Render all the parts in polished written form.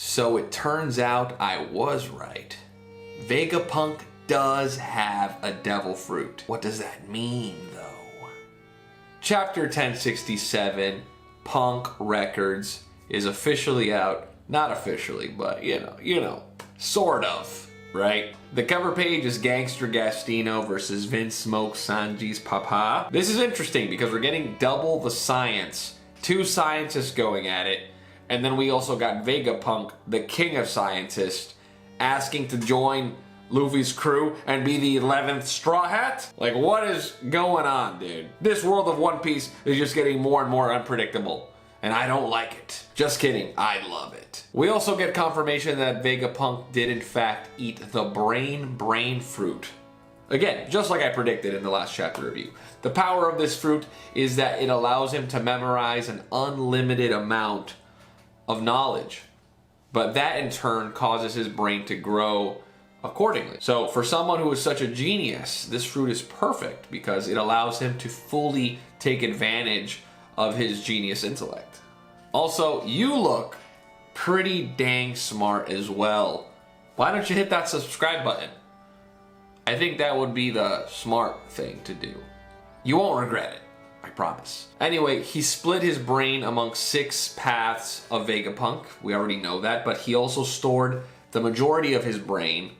So it turns out I was right. Vegapunk does have a devil fruit. What does that mean, though? Chapter 1067, Punk Records, is officially out. Not officially, but you know, sort of, right? The cover page is Gangster Gastino versus Vince Smoke Sanji's Papa. This is interesting because we're getting double the science. Two scientists going at it. And then we also got Vegapunk, the king of scientists, asking to join Luffy's crew and be the 11th Straw Hat? Like, what is going on, dude? This world of One Piece is just getting more and more unpredictable. And I don't like it. Just kidding, I love it. We also get confirmation that Vegapunk did in fact eat the brain fruit. Again, just like I predicted in the last chapter review. The power of this fruit is that it allows him to memorize an unlimited amount of knowledge. But that in turn causes his brain to grow accordingly. So for someone who is such a genius, this fruit is perfect because it allows him to fully take advantage of his genius intellect. Also, you look pretty dang smart as well. Why don't you hit that subscribe button? I think that would be the smart thing to do. You won't regret it, I promise. Anyway, he split his brain among 6 paths of Vegapunk. We already know that, but he also stored the majority of his brain.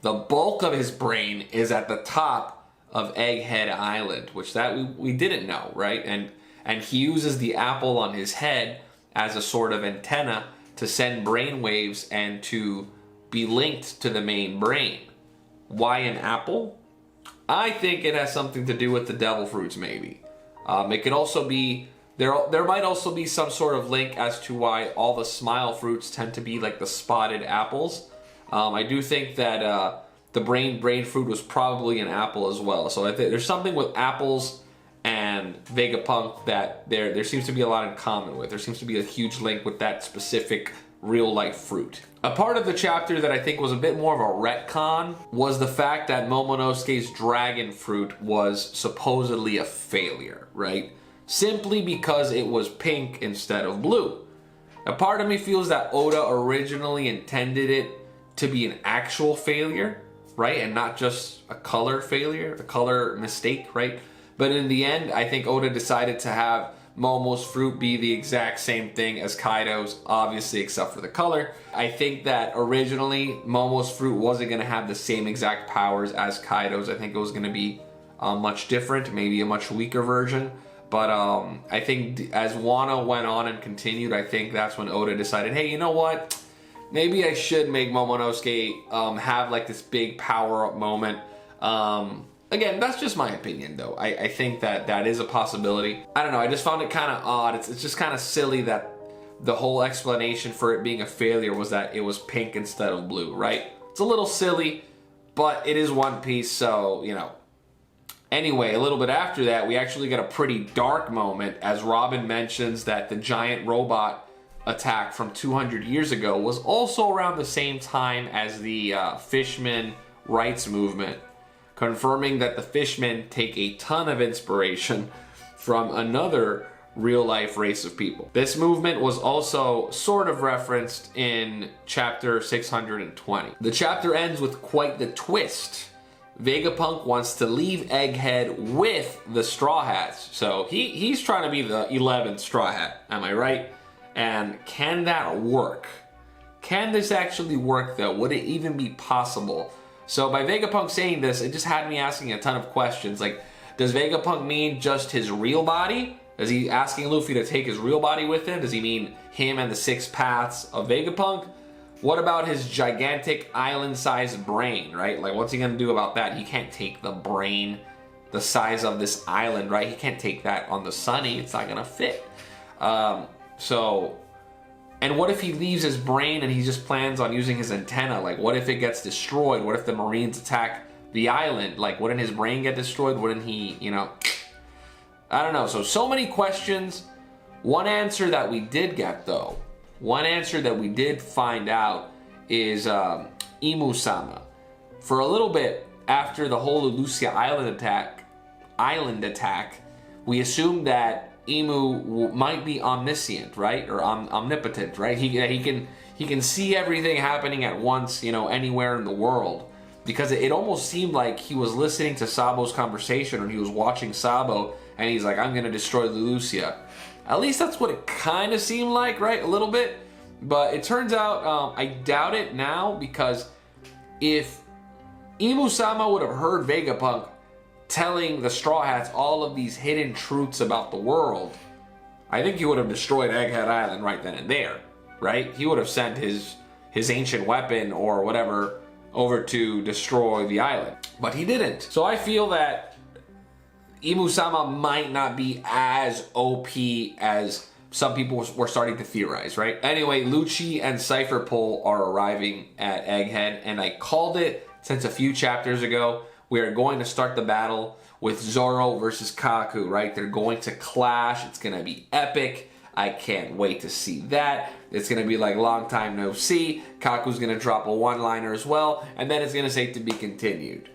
The bulk of his brain is at the top of Egghead Island, which that we didn't know, right? And he uses the apple on his head as a sort of antenna to send brain waves and to be linked to the main brain. Why an apple? I think it has something to do with the devil fruits, maybe. It could also be, there might also be some sort of link as to why all the smile fruits tend to be like the spotted apples. I do think that the brain fruit was probably an apple as well. So I think there's something with apples and Vegapunk that there seems to be a lot in common with. There seems to be a huge link with that specific real life fruit. A part of the chapter that I think was a bit more of a retcon was the fact that Momonosuke's dragon fruit was supposedly a failure, right? Simply because it was pink instead of blue. A part of me feels that Oda originally intended it to be an actual failure, right? And not just a color failure, a color mistake, right? But in the end, I think Oda decided to have Momo's fruit be the exact same thing as Kaido's, obviously except for the color. I think that originally Momo's fruit wasn't going to have the same exact powers as Kaido's. I think it was going to be much different, maybe a much weaker version. But I think as Wano went on and continued, I think that's when Oda decided, hey, you know what? Maybe I should make Momonosuke have like this big power-up moment. Again, that's just my opinion, though. I think that is a possibility. I don't know, I just found it kind of odd. It's just kind of silly that the whole explanation for it being a failure was that it was pink instead of blue, right? It's a little silly, but it is One Piece, so, you know. Anyway, a little bit after that, we actually get a pretty dark moment as Robin mentions that the giant robot attack from 200 years ago was also around the same time as the Fishman rights movement, confirming that the Fishmen take a ton of inspiration from another real-life race of people. This movement was also sort of referenced in chapter 620. The chapter ends with quite the twist. Vegapunk wants to leave Egghead with the Straw Hats. So he's trying to be the 11th Straw Hat, am I right? And can that work? Can this actually work though? Would it even be possible? So by Vegapunk saying this, it just had me asking a ton of questions. Like, does Vegapunk mean just his real body? Is he asking Luffy to take his real body with him? Does he mean him and the 6 paths of Vegapunk? What about his gigantic island-sized brain, right? Like, what's he gonna do about that? He can't take the brain the size of this island, right? He can't take that on the Sunny. It's not gonna fit. And what if he leaves his brain and he just plans on using his antenna? Like, what if it gets destroyed? What if the Marines attack the island? Like, wouldn't his brain get destroyed? Wouldn't he, you know? I don't know. So many questions. One answer that we did get, though, one answer that we did find out is Imusama. For a little bit after the whole Lucia Island attack, we assumed that Imu might be omniscient, right? Or omnipotent, right? He he can see everything happening at once, you know, anywhere in the world. Because it almost seemed like he was listening to Sabo's conversation, or he was watching Sabo, and he's like, I'm gonna destroy Lucia. At least that's what it kind of seemed like, right? A little bit. But it turns out, I doubt it now, because if Imusama would have heard Vegapunk telling the Straw Hats all of these hidden truths about the world, I think he would have destroyed Egghead Island right then and there, right? He would have sent his ancient weapon or whatever over to destroy the island. But he didn't. So I feel that Imusama might not be as OP as some people were starting to theorize, right? Anyway, Lucci and Cypher Pole are arriving at Egghead, and I called it since a few chapters ago. We are going to start the battle with Zoro versus Kaku, right? They're going to clash. It's going to be epic. I can't wait to see that. It's going to be like long time no see. Kaku's going to drop a one-liner as well, and then it's going to say to be continued.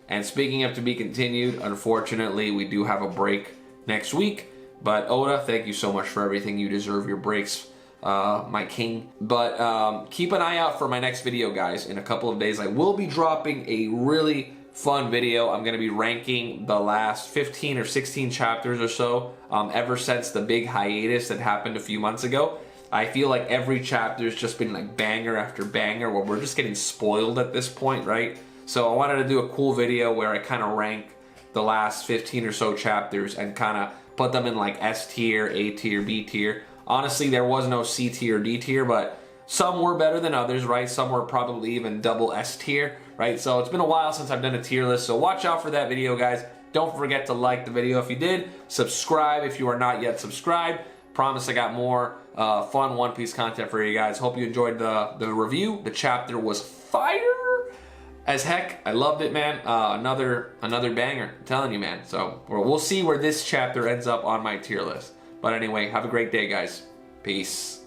And speaking of to be continued, unfortunately, we do have a break next week. But Oda, thank you so much for everything. You deserve your breaks, my king. But keep an eye out for my next video, guys. In a couple of days, I will be dropping a really fun video. I'm going to be ranking the last 15 or 16 chapters or so, ever since the big hiatus that happened a few months ago. I feel like every chapter's just been like banger after banger, where we're just getting spoiled at this point, right? So I wanted to do a cool video where I kind of rank the last 15 or so chapters and kind of put them in like S tier, A tier, B tier. Honestly, there was no C tier, D tier, but some were better than others, right? Some were probably even double S tier, right? So it's been a while since I've done a tier list, so watch out for that video, guys. Don't forget to like the video if you did. Subscribe if you are not yet subscribed. Promise I got more fun One Piece content for you guys. Hope you enjoyed the review. The chapter was fire as heck. I loved it, man. Another banger. I'm telling you, man. So we'll see where this chapter ends up on my tier list. But anyway, have a great day, guys. Peace.